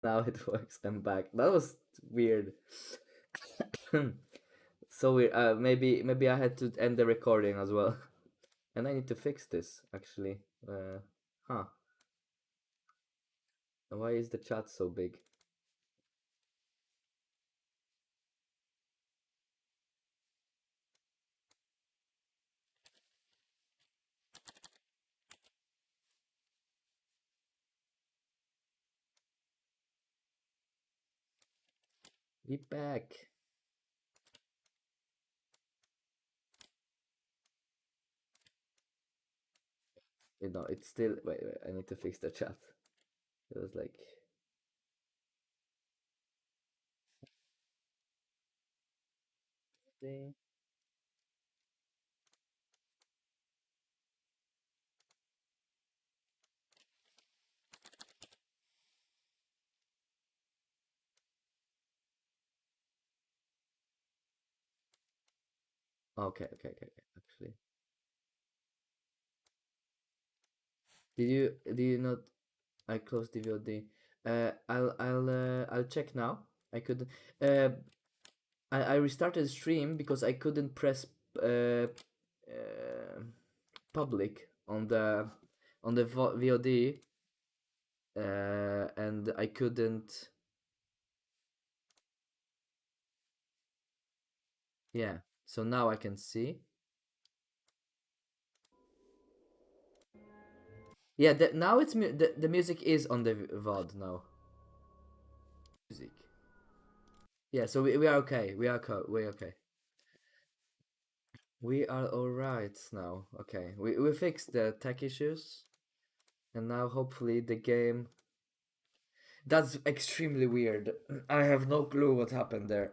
Now it works. I'm back. That was weird. So weird. Maybe I had to end the recording as well, and I need to fix this actually. Huh? Why is the chat so big? Be back. You know, it's still. Wait. I need to fix the chat. It was like. See? Okay. Actually, did you not? I closed the VOD. I'll check now. I could. Uh, I restarted the stream because I couldn't press uh, uh public on the VOD, and I couldn't. Yeah. So now I can see. Yeah. Now the music is on the VOD now. Music. Yeah. So we are okay. We okay. We are alright now. Okay. We fixed the tech issues, and now hopefully the game. That's extremely weird. I have no clue what happened there.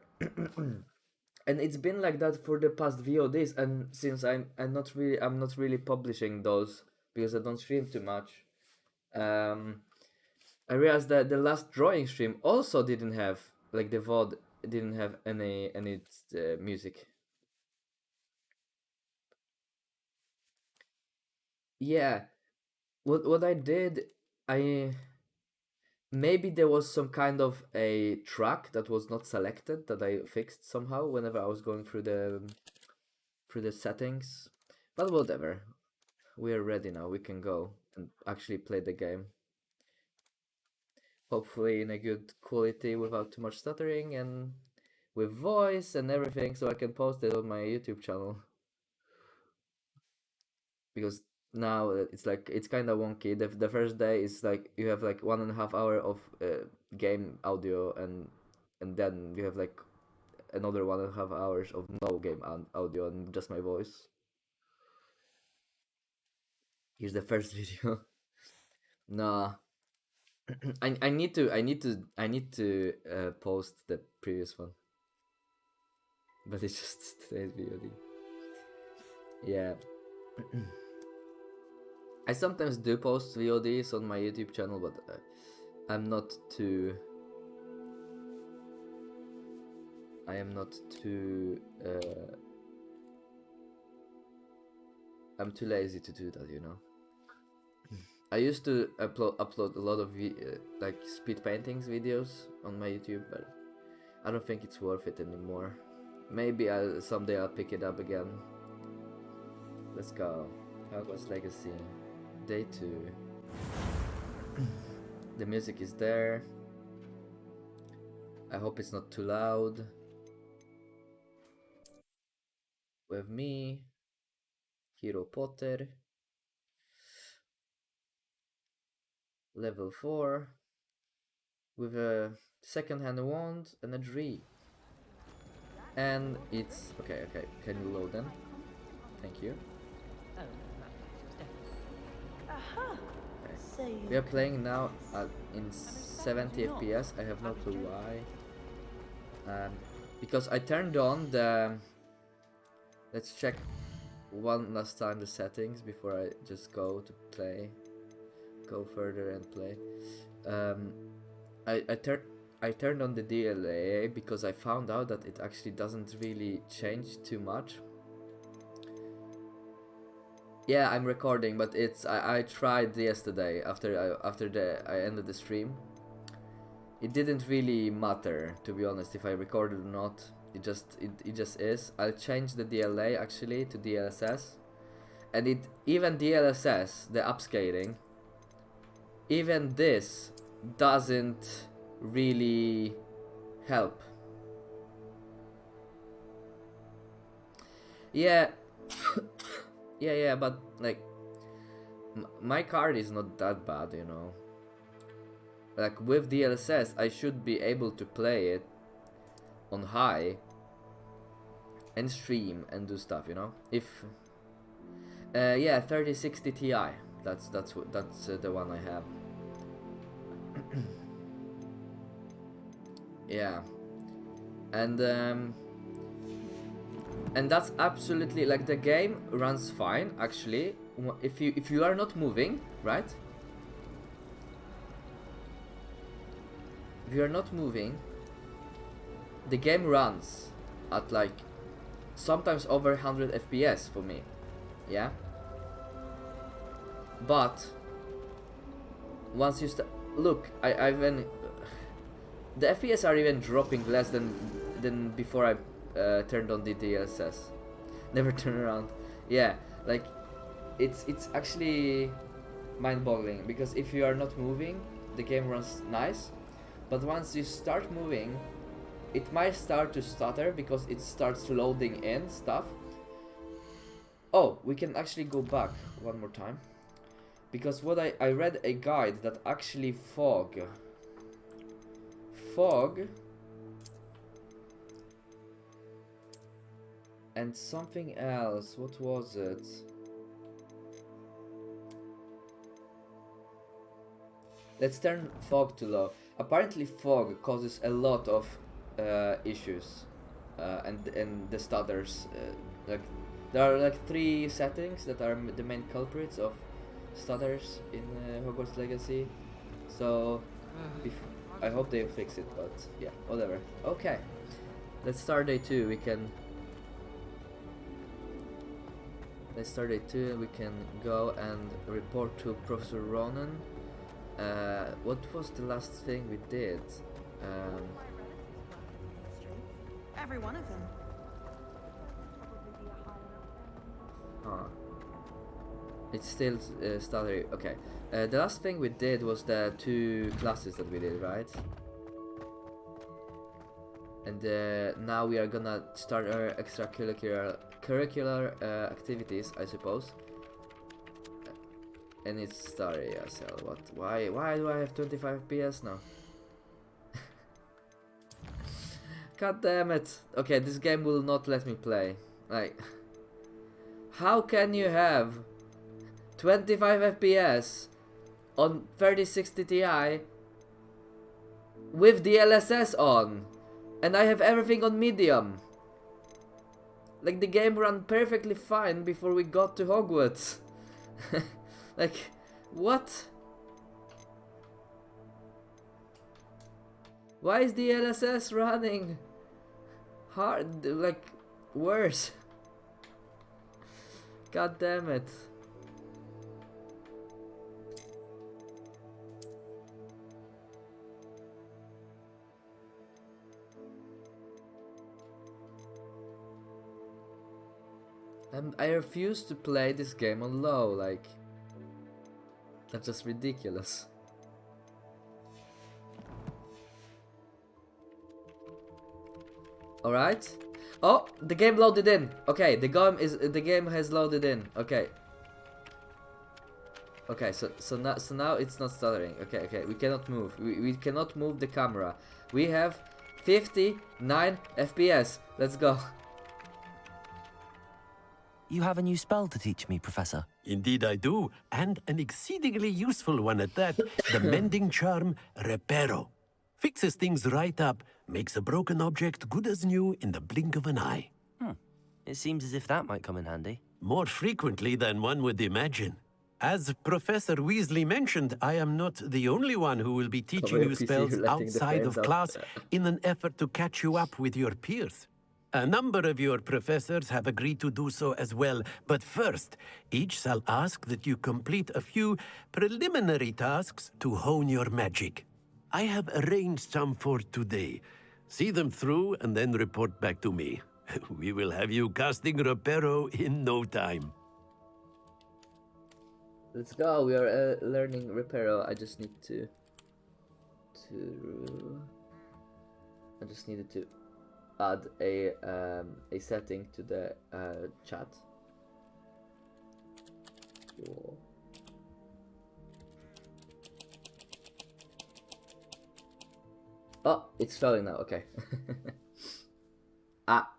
And it's been like that for the past VODs, and since I'm not really publishing those because I don't stream too much. Um, I realized that the last drawing stream also didn't have like the VOD didn't have any music. Yeah, what I did, I maybe there was some kind of a track that was not selected that I fixed somehow whenever I was going through the settings. But whatever. We are ready now. We can go and actually play the game. Hopefully in a good quality without too much stuttering and with voice and everything so I can post it on my YouTube channel. Because now it's like it's kind of wonky. The first day is like you have like 1.5 hour of game audio and then you have like another 1.5 hours of no game audio and just my voice. Here's the first video. Nah, I need to post the previous one, but it's just today's VOD. Yeah, I sometimes do post VODs on my YouTube channel, but I'm not too. I am not too. I'm too lazy to do that, you know. I used to upload a lot of like speed paintings videos on my YouTube, but I don't think it's worth it anymore. Maybe someday I'll pick it up again. Let's go. Hogwarts Legacy, Day 2. The music is there. I hope it's not too loud. With me, Hero Potter, level 4, with a second-hand wand and a tree. And it's okay. Can you load them? Thank you. Okay. We are playing now in 70 FPS. I have no clue why. Because I turned on the. Let's check one last time the settings before I just go to play. Go further and play. I turned on the DLA because I found out that it actually doesn't really change too much. Yeah, I'm recording, but it's I tried yesterday after I ended the stream. it didn't really matter, to be honest, if I recorded or not. It just is. I'll change the DLA actually to DLSS, and even DLSS, the upscaling, even this doesn't really help. Yeah, yeah, but like my card is not that bad, you know. Like with DLSS, I should be able to play it on high and stream and do stuff, you know. If yeah, 3060 Ti. That's the one I have. Yeah, and that's absolutely, like, the game runs fine actually if you are not moving, right? If you are not moving, the game runs at like sometimes over 100 FPS for me, yeah. But once you look, I even the FPS are even dropping less than before I turned on the DLSS. Never turn around. Yeah, like it's actually mind-boggling, because if you are not moving, the game runs nice, but once you start moving, it might start to stutter because it starts loading in stuff. Oh, we can actually go back one more time, because what I read a guide that actually fog and something else, what was it? Let's turn fog to low. Apparently fog causes a lot of issues, and the stutters. Like there are like 3 settings that are the main culprits of stutters in Hogwarts Legacy. So I hope they fix it, but yeah, whatever. Okay, let's start day 2. Let's start day 2. We can go and report to Professor Ronan. What was the last thing we did? Every one of them. It's still stuttery. Okay. The last thing we did was the 2 classes that we did, right? And now we are gonna start our extracurricular activities, I suppose. And it's stuttery as hell. What? Why do I have 25 FPS now? God damn it. Okay, this game will not let me play. Like, how can you have 25 FPS on 3060 Ti with DLSS on, and I have everything on medium? Like, the game ran perfectly fine before we got to Hogwarts. Like, what? Why is the DLSS running hard, like, worse? God damn it. I refuse to play this game on low, like, that's just ridiculous. Alright. Oh, the game loaded in. Okay, the game has loaded in. Okay. Okay, so now it's not stuttering. Okay, we cannot move. We cannot move the camera. We have 59 FPS. Let's go. You have a new spell to teach me, Professor. Indeed I do, and an exceedingly useful one at that. The mending charm, Reparo. Fixes things right up, makes a broken object good as new in the blink of an eye. It seems as if that might come in handy. More frequently than one would imagine. As Professor Weasley mentioned, I am not the only one who will be teaching you spells outside of class in an effort to catch you up with your peers. A number of your professors have agreed to do so as well, but first, each shall ask that you complete a few preliminary tasks to hone your magic. I have arranged some for today. See them through and then report back to me. We will have you casting Reparo in no time. Let's go. We are learning Reparo. I just need to. I just needed to add a setting to the chat. Cool. Oh, it's flowing now. Okay. Ah.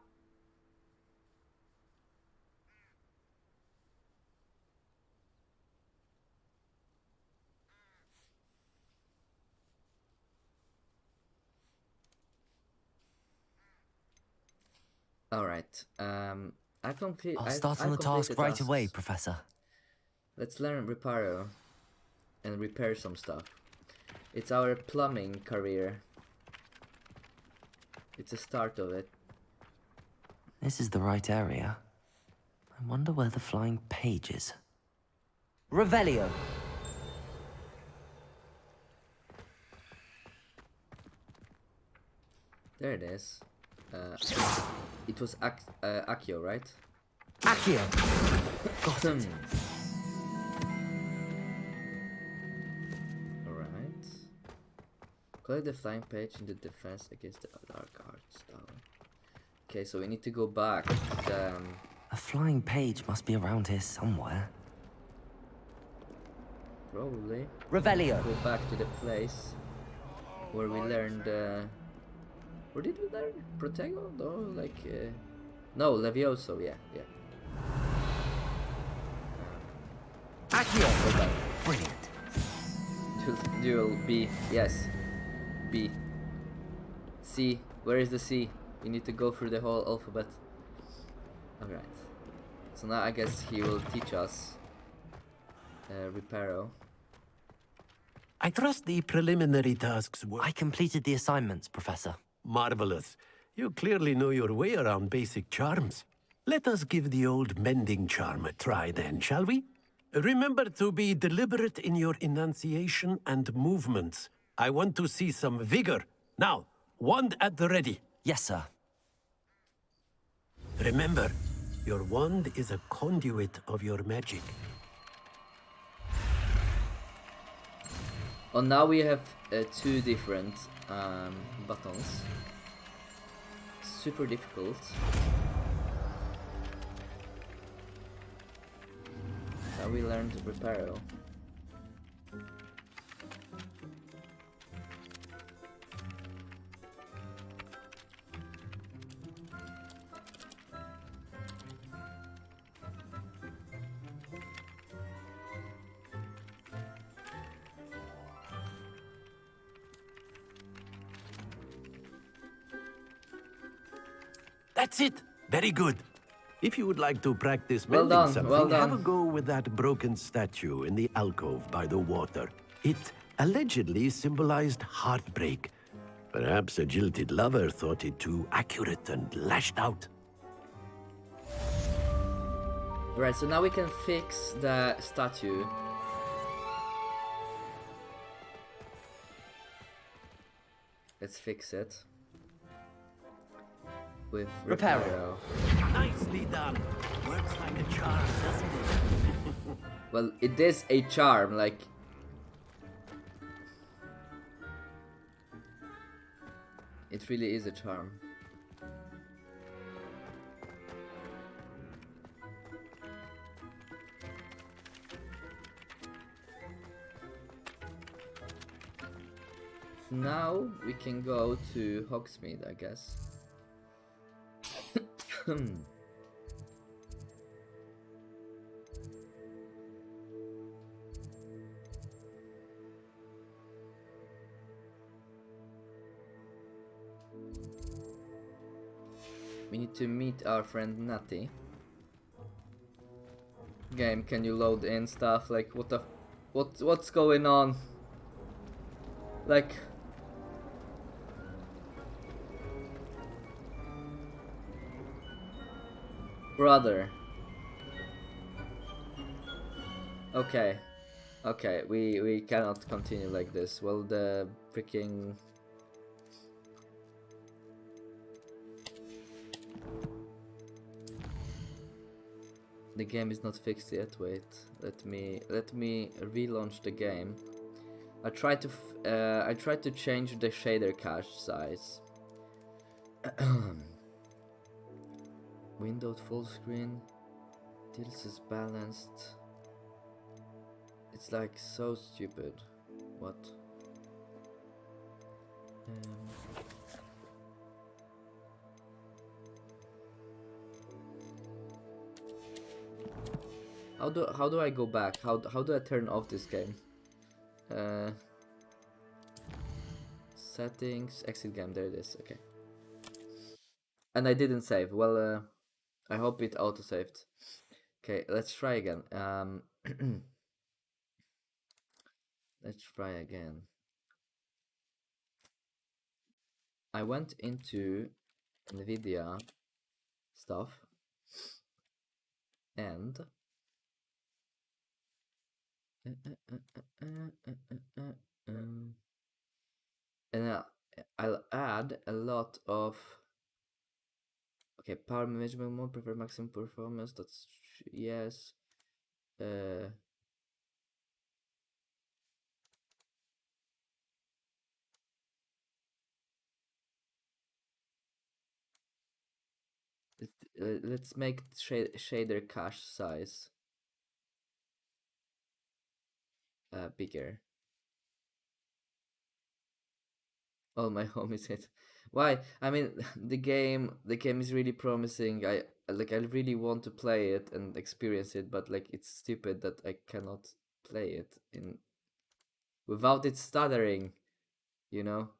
All right. I'll start on the task right away, Professor. Let's learn Reparo and repair some stuff. It's our plumbing career. It's the start of it. This is the right area. I wonder where the flying page is. Revelio! There it is. It was Accio, right? Accio! Got it. Alright. Collect the flying page in the defense against the dark arts tower. Okay, so we need to go back. A flying page must be around here somewhere. Probably. Revelio! Go back to the place where we learned. Where did we learn? Protego? No, like. No, Levioso, yeah. Accio! Brilliant. Dual B, yes. B. C. Where is the C? We need to go through the whole alphabet. Alright. So now I guess he will teach us Reparo. I trust the preliminary tasks were... I completed the assignments, Professor. Marvelous. You clearly know your way around basic charms. Let us give the old mending charm a try then, shall we? Remember to be deliberate in your enunciation and movements. I want to see some vigor. Now, wand at the ready. Yes, sir. Remember, your wand is a conduit of your magic. Oh, now we have two different buttons. Super difficult. Now we learned Reparo. That's it. Very good. If you would like to practice Well mending done, something, well done. have a go with that broken statue in the alcove by the water. It allegedly symbolized heartbreak. Perhaps a jilted lover thought it too accurate and lashed out. Right, so now we can fix the statue. Let's fix it. With Reparo. Nicely done. Works like a charm, doesn't it? Well, it is a charm, like... It really is a charm. Now we can go to Hogsmeade, I guess. We need to meet our friend Natty. Game, can you load in stuff? Like, what's going on? Like... Brother. Okay. Okay, we cannot continue like this. Well, the freaking... The game is not fixed yet. Wait, let me relaunch the game. I tried to change the shader cache size. Windowed full screen. This is balanced. It's like so stupid. What? How do I go back? How do I turn off this game? Settings, exit game. There it is. Okay. And I didn't save. Well, I hope it auto saved. Okay, let's try again. Let's try again. I went into NVIDIA stuff and I'll add a lot of power management mode, prefer maximum performance. That's yes. Let's make shader cache size bigger. All my homies hit. Why? I mean, the game is really promising. I really want to play it and experience it, but like it's stupid that I cannot play it in without it stuttering, you know?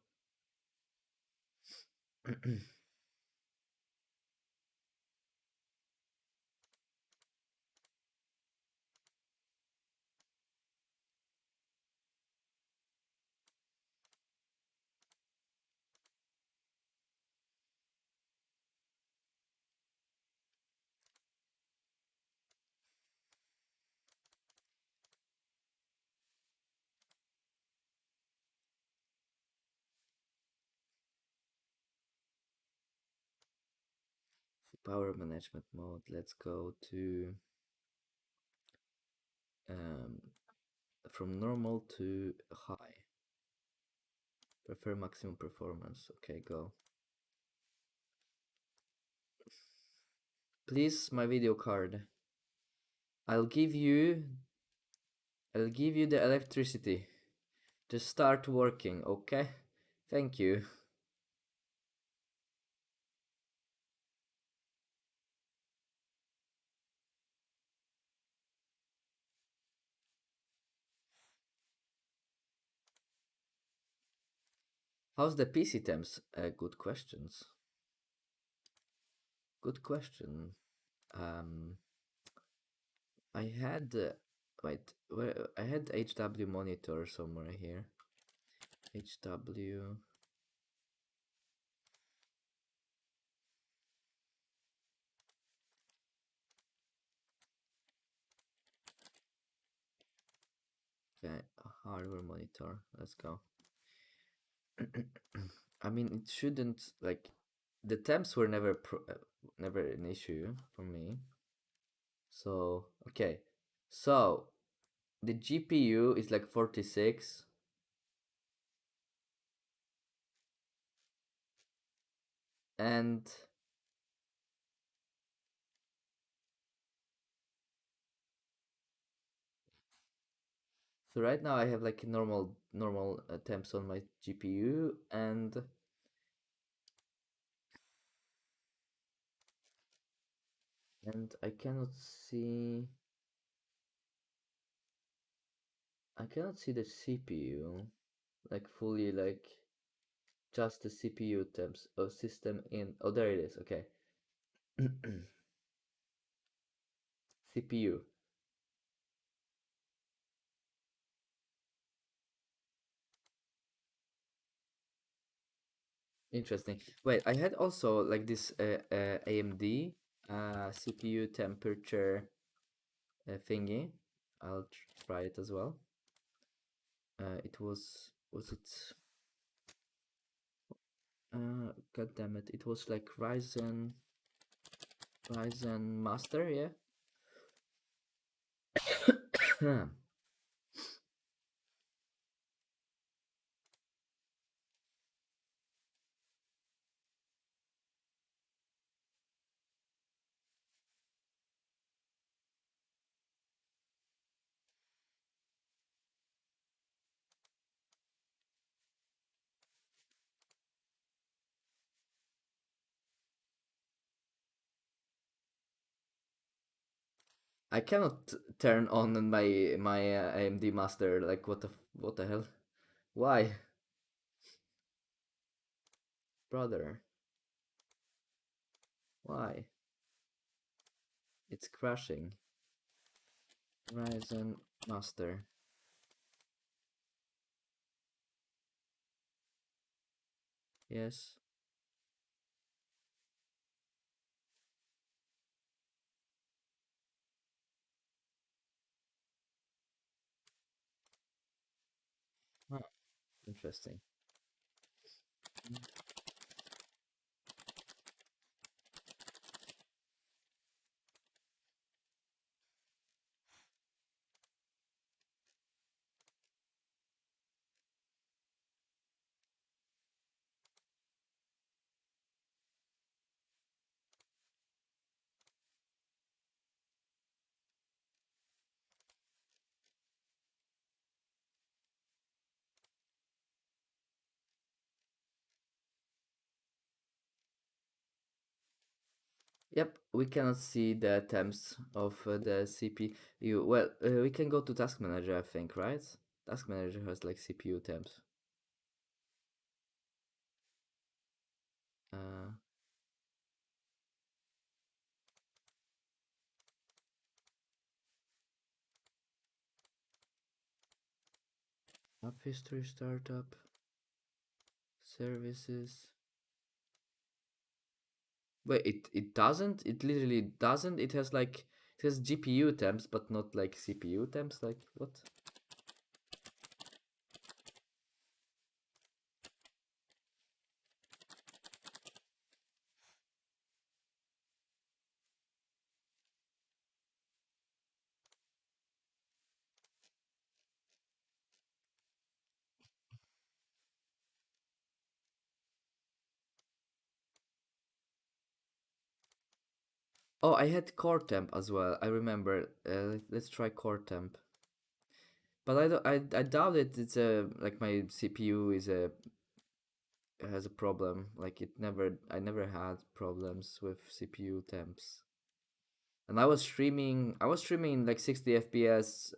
Power management mode. Let's go to from normal to high. Prefer maximum performance. Okay, go. Please, my video card. I'll give you the electricity to start working, okay? Thank you. How's the PC temps? Good questions. Good question. I had wait, I had HW monitor somewhere here. HW. Okay, hardware monitor. Let's go. I mean, it shouldn't like the temps were never never an issue for me. So okay, so the GPU is like 46. And so right now I have like normal temps on my GPU and I cannot see the CPU like fully, like just the CPU temps. Oh, system in. Oh, there it is. Okay. CPU. Interesting. Wait, I had also like this AMD CPU temperature thingy. I'll try it as well. It was it? God damn it! It was like Ryzen Master, yeah. I cannot turn on my AMD Master. Like what the hell? Why, brother? Why? It's crashing. Ryzen Master. Yes. Huh. Interesting. Yep, we cannot see the temps of the CPU. Well, we can go to Task Manager, I think, right? Task Manager has like CPU temps. Uh, App history, startup, services. Wait, it doesn't? It literally doesn't? It has like, it has GPU temps, but not like CPU temps? Like, what? Oh, I had core temp as well. I remember. Let's try core temp. But I doubt it. It's a like my CPU is a has a problem. Like I never had problems with CPU temps. And I was streaming like 60 FPS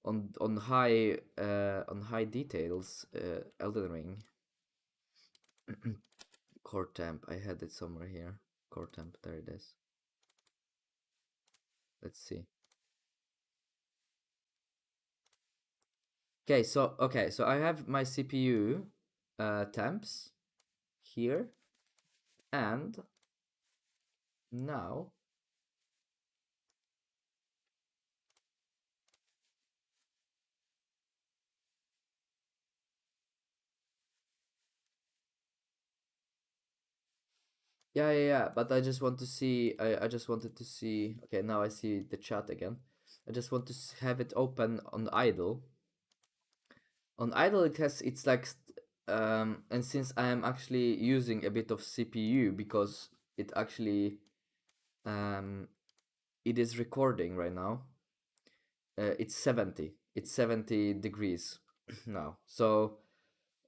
on high details Elden Ring. Core temp. I had it somewhere here. Core temp. There it is. Let's see. Okay, so I have my CPU temps here, and now yeah, but I just want to see, I just wanted to see, okay, now I see the chat again. I just want to have it open on idle. On idle it has, it's like, and since I am actually using a bit of CPU because it actually, um, it is recording right now. It's 70 degrees now. So,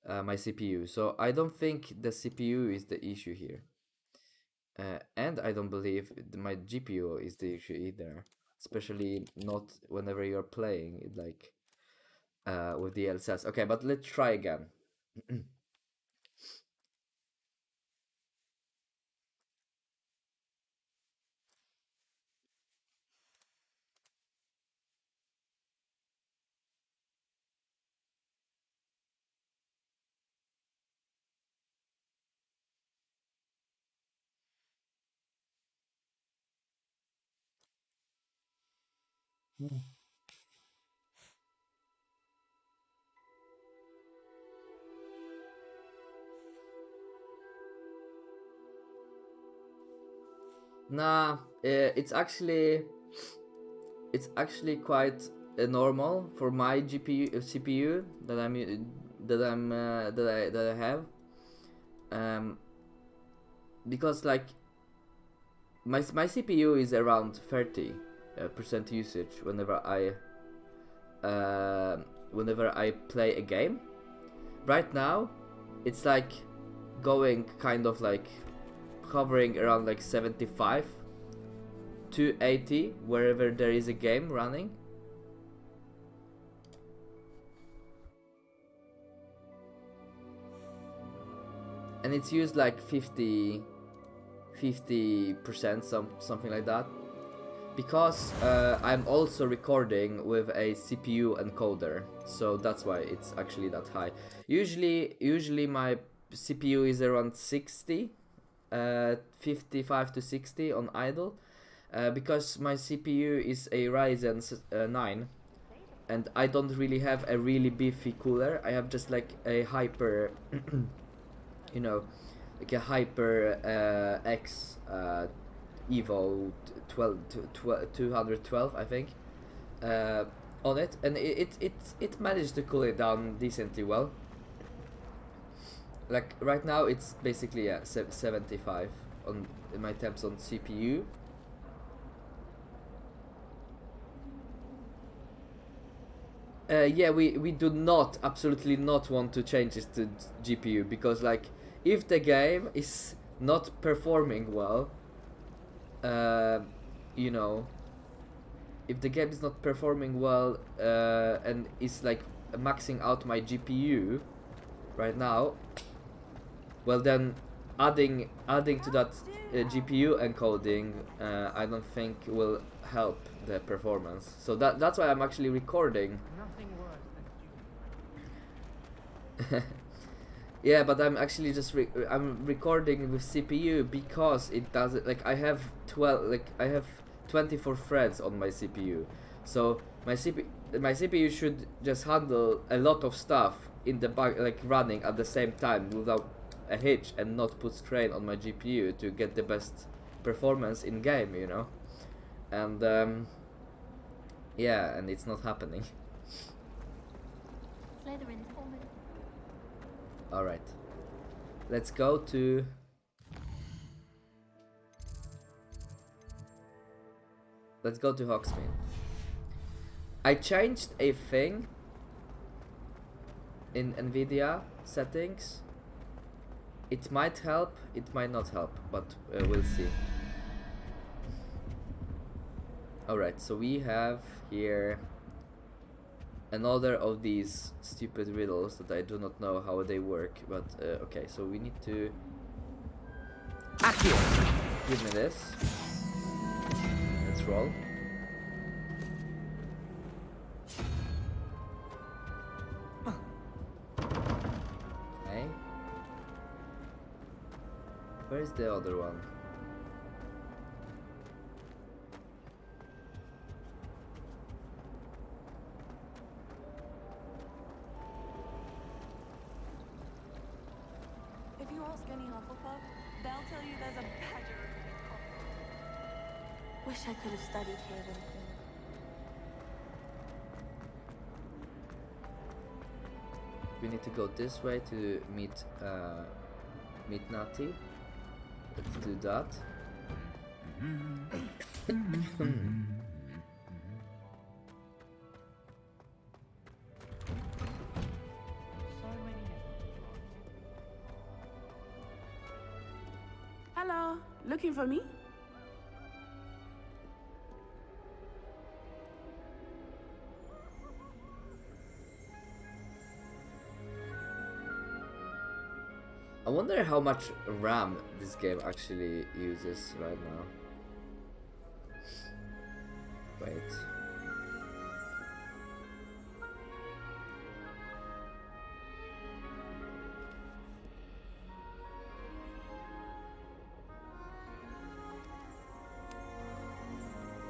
my CPU. So I don't think the CPU is the issue here. And I don't believe my GPU is the issue either, especially not whenever you're playing it like with the LSS. Okay, but let's try again. Nah, it's actually quite normal for my CPU that I have, because like my CPU is around 30% usage whenever I play a game. Right now, it's like going kind of like hovering around like 75 to 80 wherever there is a game running. And it's used like 50% something like that, because I'm also recording with a CPU encoder, so that's why it's actually that high. Usually my CPU is around 60, 55 to 60 on idle, because my CPU is a Ryzen 9, and I don't really have a really beefy cooler. I have just like a hyper you know, like a Hyper X Evo 212, I think, on it, and it managed to cool it down decently well. Like right now, it's basically 75 on my temps on CPU. Yeah, we do not, absolutely not want to change this to GPU, because like if the game is not performing well, you know, if the game is not performing well and is like maxing out my GPU right now, well then adding to that GPU encoding I don't think will help the performance. So that's why I'm actually recording. Yeah, but I'm actually just I'm recording with CPU because it does it. Like I have 24 threads on my CPU, so my CPU should just handle a lot of stuff in the back, like running at the same time without a hitch, and not put strain on my GPU to get the best performance in game, you know. And yeah, and it's not happening. Alright. Let's go to... Let's go to Hogsmeade. I changed a thing in NVIDIA settings. It might help, it might not help, but we'll see. Alright, so we have here another of these stupid riddles that I do not know how they work, but okay, so we need to... Accio! Give me this. Let's roll. Okay. Where's the other one? If you ask any Hufflepuff, they'll tell you there's a badger. Wish I could have studied here then. We need to go this way to meet Natty. Let's do that. Hello, looking for me? I wonder how much RAM this game actually uses right now. Wait.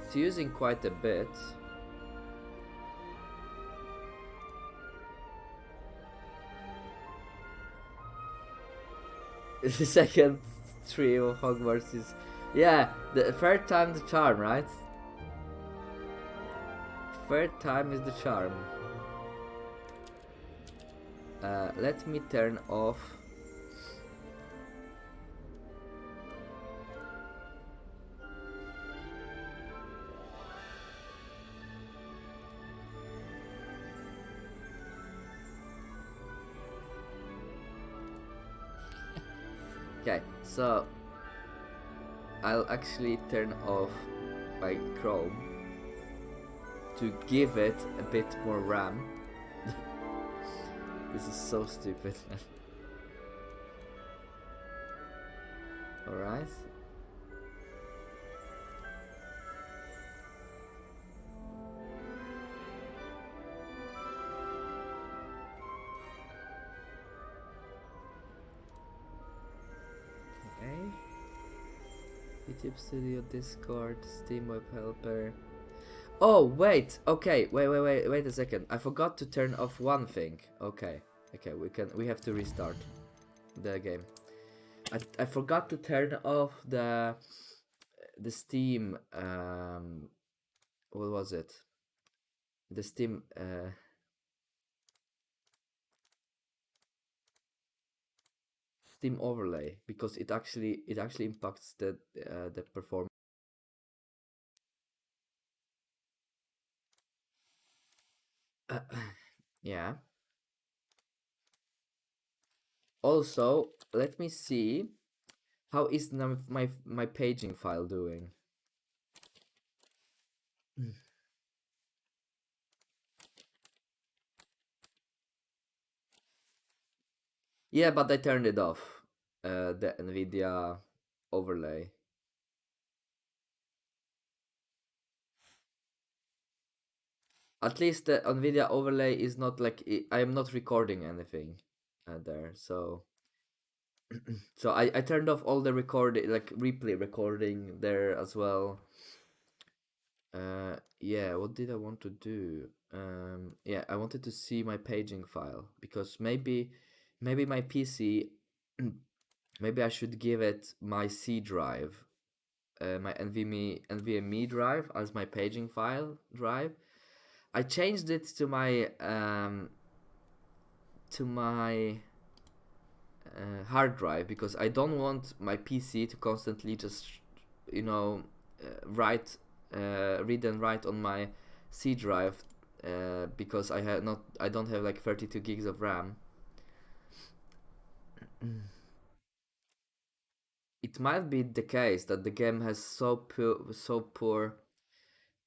It's using quite a bit. The second stream of Hogwarts is Yeah, the third time the charm, right? Third time is the charm. Let me turn off. Okay, so I'll actually turn off my Chrome to give it a bit more RAM. This is so stupid. Alright. Okay. YouTube Studio, Discord, Steam Web Helper. Oh, wait. Okay, wait a second. I forgot to turn off one thing. Okay, we have to restart the game. I forgot to turn off the Steam. What was it? The Steam. Steam overlay, because it actually impacts the performance. Yeah. Also, let me see how is my paging file doing. Yeah, but I turned it off. The NVIDIA overlay. At least the NVIDIA overlay is not like I am not recording anything there, so so I turned off all the recording, like replay recording there as well. Yeah, what did I want to do? Yeah, I wanted to see my paging file, because maybe my PC, maybe I should give it my C drive, my NVMe drive as my paging file drive. I changed it to my hard drive, because I don't want my PC to constantly just, you know, read and write on my C drive, because I don't have like 32 gigs of RAM. It might be the case that the game has so poor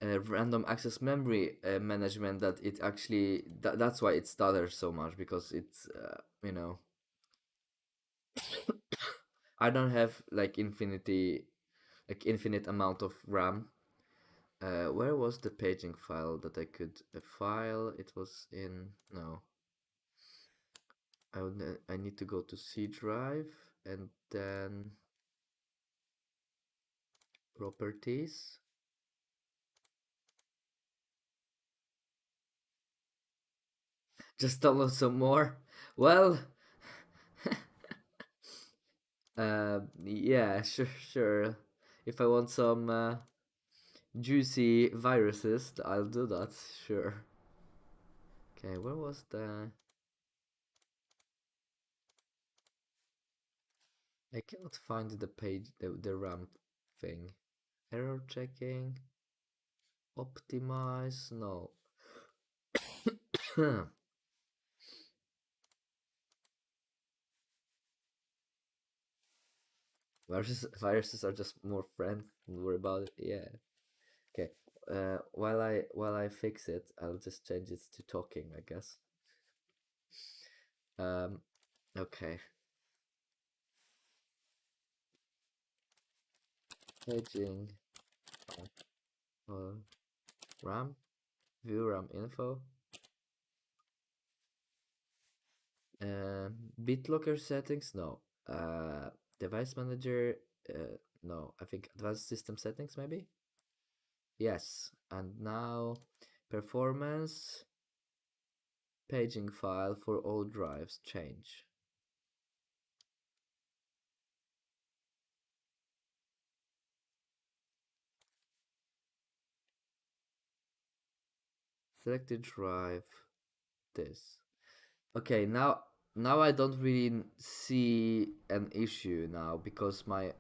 random access memory management that it actually that's why it stutters so much, because it's you know, I don't have like infinite amount of RAM. Where was the paging file that I could file? It was in no. I need to go to C drive and then properties. Just download some more. Well, yeah, sure. If I want some juicy viruses, I'll do that. Sure. Okay, where was the? I cannot find the page, the RAM thing. Error checking. Optimize. No. Viruses are just more friends. Don't worry about it. Yeah. Okay. While I fix it, I'll just change it to talking, I guess. Okay. Paging. RAM. View RAM info. BitLocker settings. No. Device manager. No. I think advanced system settings maybe. Yes. And now performance. Paging file for all drives. Change. Selected drive. This. Okay, now I don't really see an issue now because my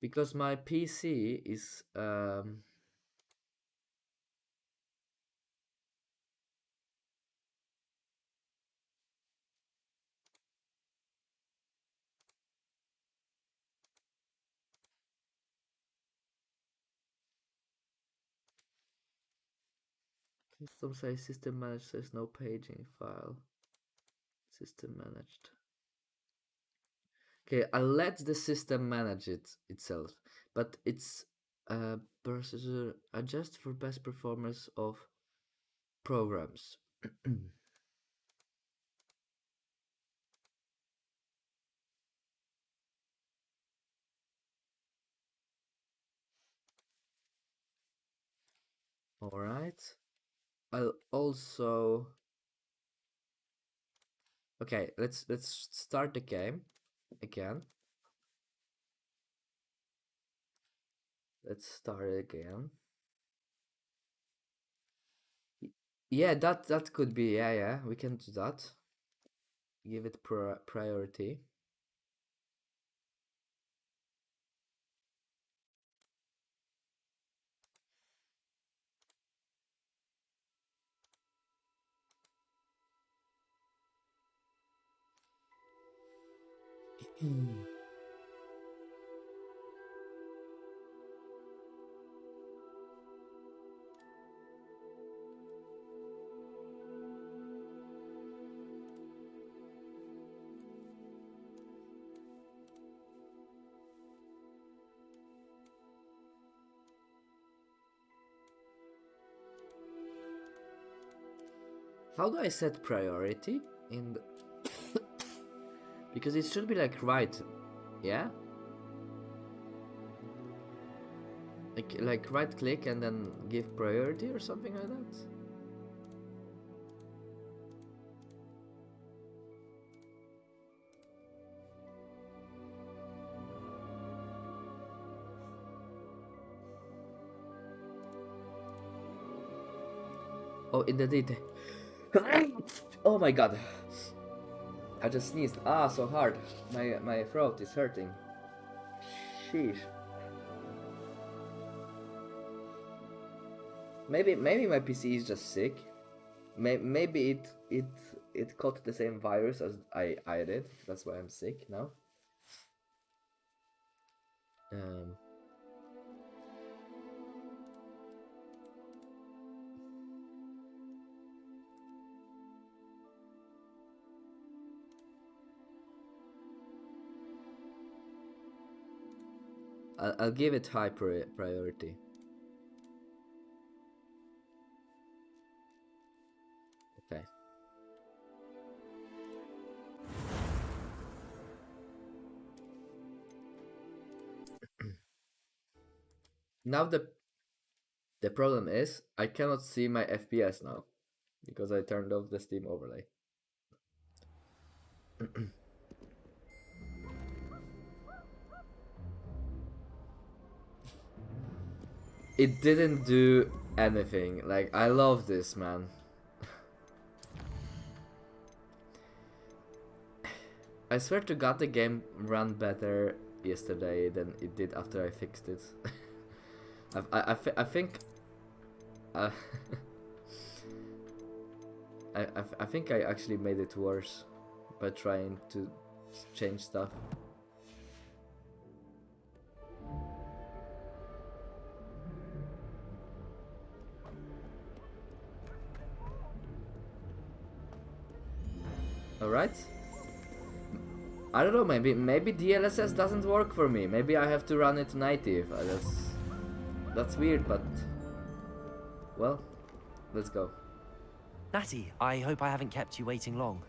because my PC is system says system managed says no paging file. System managed. Okay, I'll let the system manage it itself, but it's processor adjust for best performance of programs. All right. I'll also. Okay, let's start the game again. Let's start it again. Yeah, that could be. Yeah, we can do that. Give it priority. How do I set priority in the because it should be like right, yeah? Like right click and then give priority or something like that? Oh, in the detail. Oh my god. I just sneezed. Ah, so hard. My throat is hurting. Sheesh. Maybe my PC is just sick. Maybe it caught the same virus as I did. That's why I'm sick now. I'll give it high priority. Okay. Now the problem is I cannot see my FPS now because I turned off the Steam overlay. It didn't do anything. Like, I love this, man. I swear to god the game ran better yesterday than it did after I fixed it. I think I think I actually made it worse by trying to change stuff. Alright. I don't know, maybe DLSS doesn't work for me. Maybe I have to run it native. That's weird, but well, let's go. Natty, I hope I haven't kept you waiting long.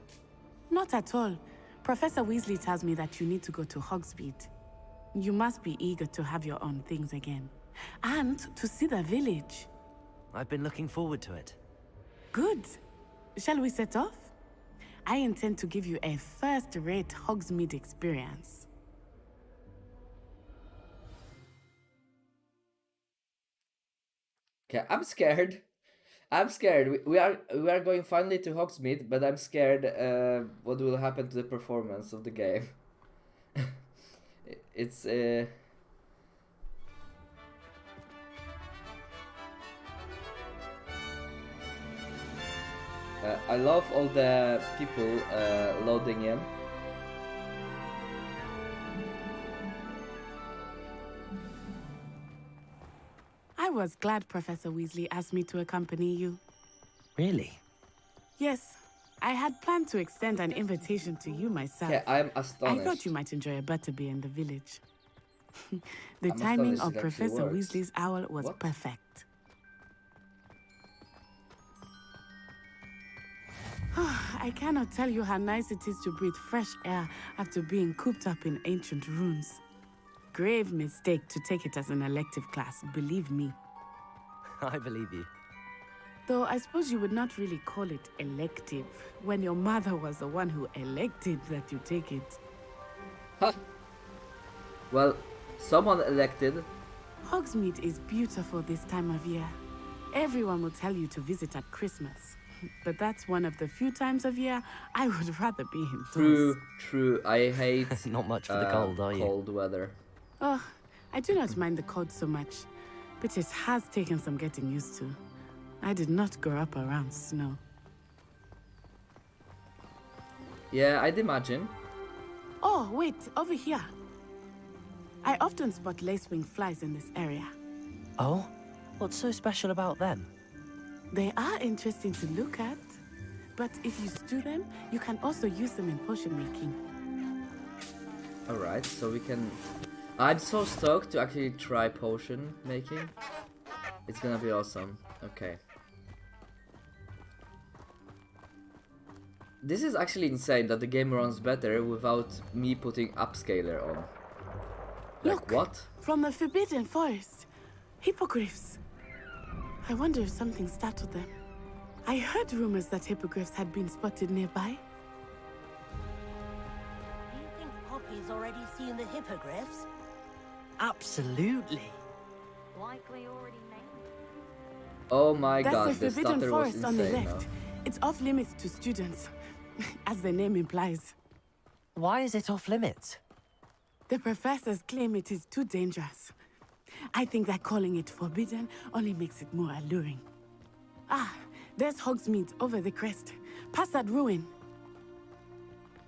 Not at all. Professor Weasley tells me that you need to go to Hogsmeade. You must be eager to have your own things again. And to see the village. I've been looking forward to it. Good. Shall we set off? I intend to give you a first-rate Hogsmeade experience. Okay, I'm scared. I'm scared. We are going finally to Hogsmeade, but I'm scared what will happen to the performance of the game. It's I love all the people loading in. I was glad Professor Weasley asked me to accompany you. Really? Yes, I had planned to extend an invitation to you myself. Okay, I'm astonished. I thought you might enjoy a butterbeer in the village. The I'm timing astonished of it actually Professor works. Weasley's owl was What? perfect. I cannot tell you how nice it is to breathe fresh air after being cooped up in ancient ruins. Grave mistake to take it as an elective class, believe me. I believe you. Though I suppose you would not really call it elective when your mother was the one who elected that you take it. Huh. Well, someone elected. Hogsmeade is beautiful this time of year. Everyone will tell you to visit at Christmas. But that's one of the few times of year I would rather be indoors. True. I hate Not much for the cold, are you? cold weather. Oh, I do not mind the cold so much, but it has taken some getting used to. I did not grow up around snow. Yeah, I'd imagine. Oh, wait, over here. I often spot lacewing flies in this area. Oh? What's so special about them? They are interesting to look at, but if you stew them, you can also use them in potion making. Alright, so we can... I'm so stoked to actually try potion making. It's gonna be awesome. Okay. This is actually insane that the game runs better without me putting upscaler on. Like, Look, what? From the Forbidden Forest. Hippogriffs. I wonder if something startled them. I heard rumors that hippogriffs had been spotted nearby. Do you think Poppy's already seen the hippogriffs? Absolutely. Likely already named. Oh my That's god, the the Forbidden stutter was Forest on the insane left. now. It's off limits to students, as the name implies. Why is it off limits? The professors claim it is too dangerous. I think that calling it forbidden only makes it more alluring. Ah, there's Hogsmeade over the crest. Past that ruin.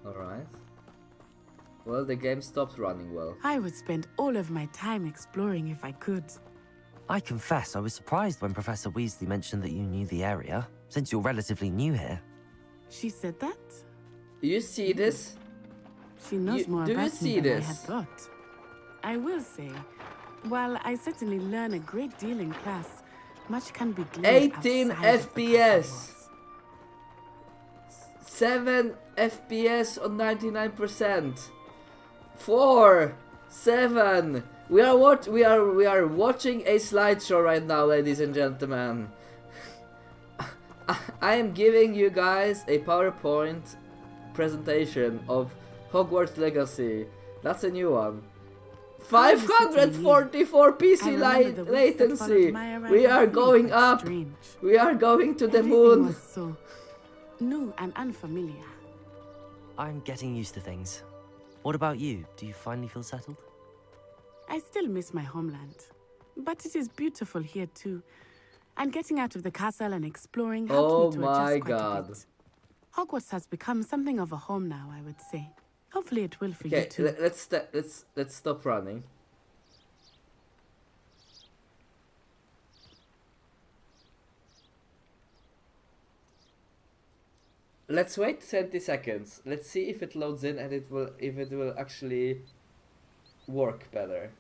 Alright. Well, the game stopped running well. I would spend all of my time exploring if I could. I confess I was surprised when Professor Weasley mentioned that you knew the area, since you're relatively new here. She said that? You see this? She knows more do you about see me than I this? had thought. I will say, while I certainly learn a great deal in class, much can be gleaned 18 outside of the castle FPS. walls. 7 FPS on 99%. 4, 7. We are watching a slideshow right now, ladies and gentlemen. I am giving you guys a PowerPoint presentation of Hogwarts Legacy. That's a new one. 544 PC latency. We are going up. Strange. We are going to the Everything moon. was so new and unfamiliar. I'm getting used to things. What about you? Do you finally feel settled? I still miss my homeland, but it is beautiful here too. And getting out of the castle and exploring helped me to my adjust quite God. a bit. Hogwarts has become something of a home now, I would say. Hopefully it will for you Okay, too. let's stop running. Let's wait 20 seconds. Let's see if it loads in and if it will actually work better.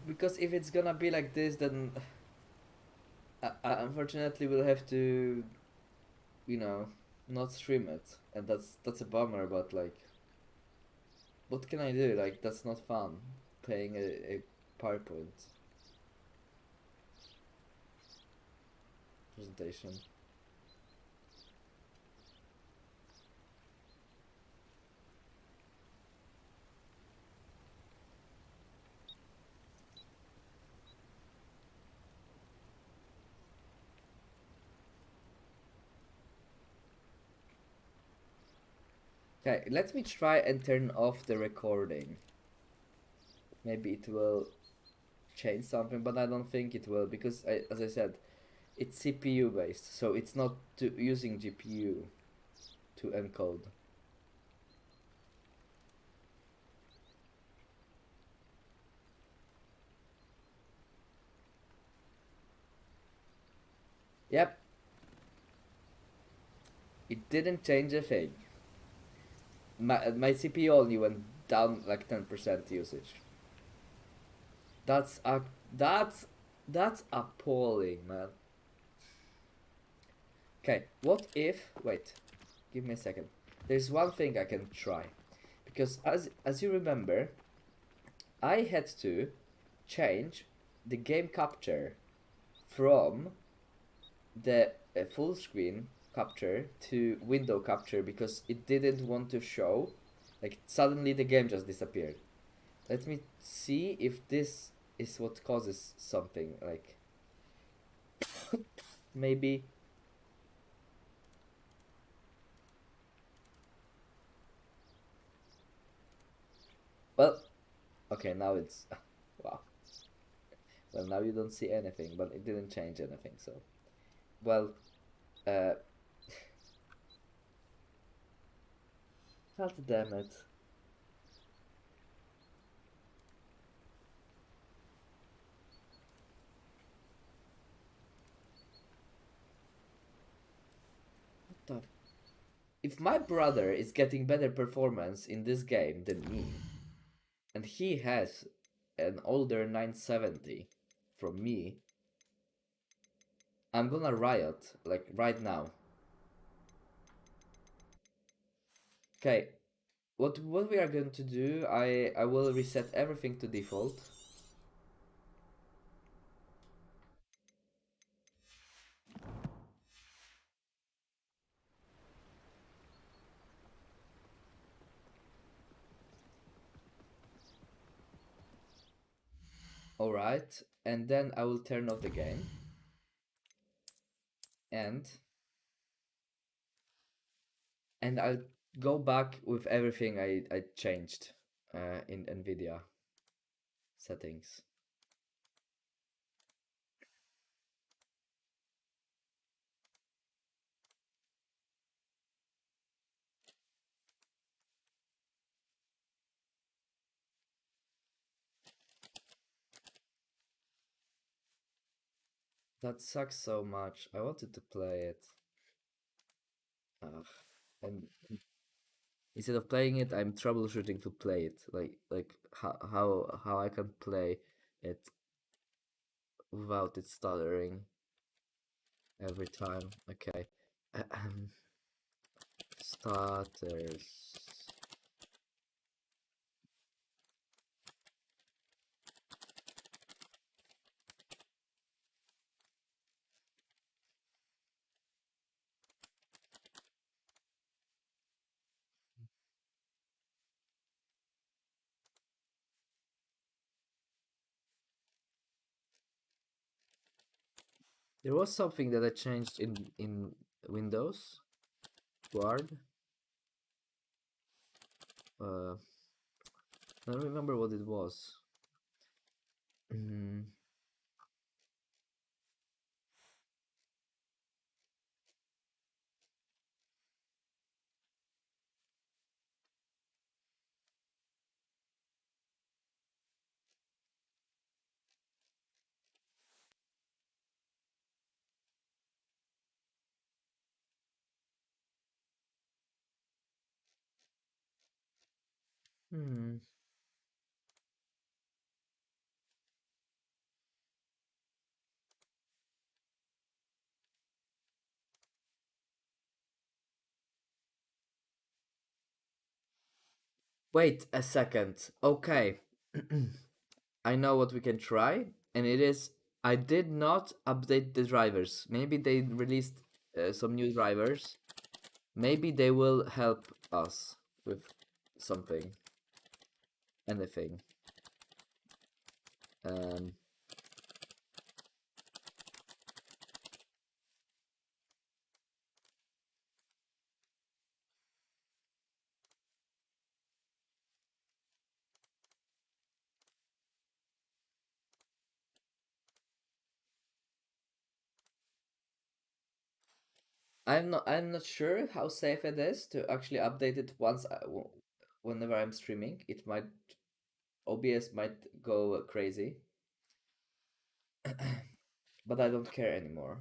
Because if it's gonna be like this, then I unfortunately will have to, not stream it, and that's a bummer. But like, what can I do? Like, that's not fun. Playing a PowerPoint presentation. Okay, let me try and turn off the recording. Maybe it will change something, but I don't think it will, because as I said, it's CPU based, so it's not using GPU to encode. Yep. It didn't change a thing. My CPU only went down like 10% usage. That's appalling, man. Okay, what if, wait, give me a second. There's one thing I can try. Because as you remember, I had to change the game capture from the full screen capture to window capture because it didn't want to show. Like suddenly the game just disappeared. Let me see if this is what causes something, like maybe. Well, okay, now it's wow. Well, now you don't see anything, but it didn't change anything, so well, uh god damn it. What the, if my brother is getting better performance in this game than me, and he has an older 970 from me, I'm gonna riot, like right now. Okay, what we are going to do, I will reset everything to default. Alright, and then I will turn off the game. And I'll go back with everything I changed in NVIDIA settings. That sucks so much. I wanted to play it. Ugh. And instead of playing it, I'm troubleshooting to play it. Like how I can play it without it stuttering every time. Okay. Starters. There was something that I changed in Windows Guard. I don't remember what it was. Mm. Hmm. Wait a second. Okay. I know what we can try, and it is I did not update the drivers. Maybe they released some new drivers. Maybe they will help us with something. Anything. Um, I'm not sure how safe it is to actually update it whenever I'm streaming. It might OBS might go crazy, but I don't care anymore.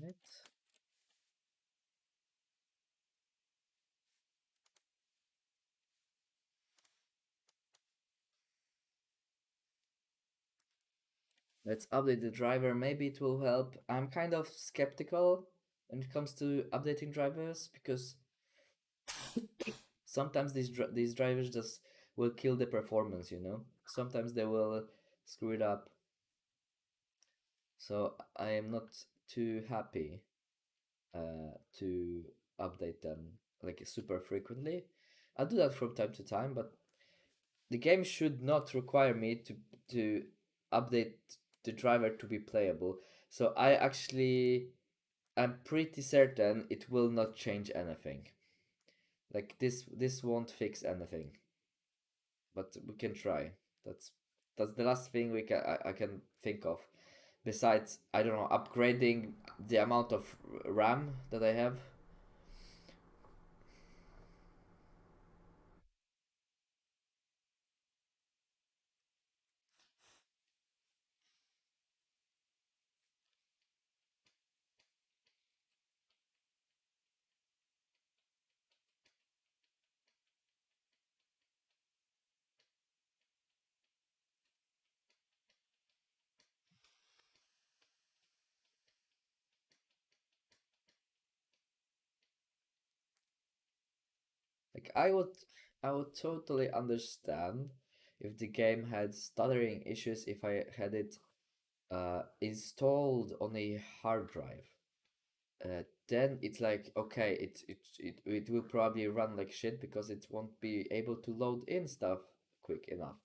Right. Let's update the driver. Maybe it will help. I'm kind of skeptical when it comes to updating drivers because sometimes these drivers just will kill the performance. Sometimes they will screw it up. So I am not too happy to update them like super frequently. I do that from time to time, but the game should not require me to update the driver to be playable. So I'm pretty certain it will not change anything. Like this won't fix anything. But we can try. That's that's the last thing I can think of. Besides, I don't know, upgrading the amount of RAM that I have. Like I would totally understand if the game had stuttering issues if I had it installed on a hard drive. Then it's like okay, it will probably run like shit because it won't be able to load in stuff quick enough.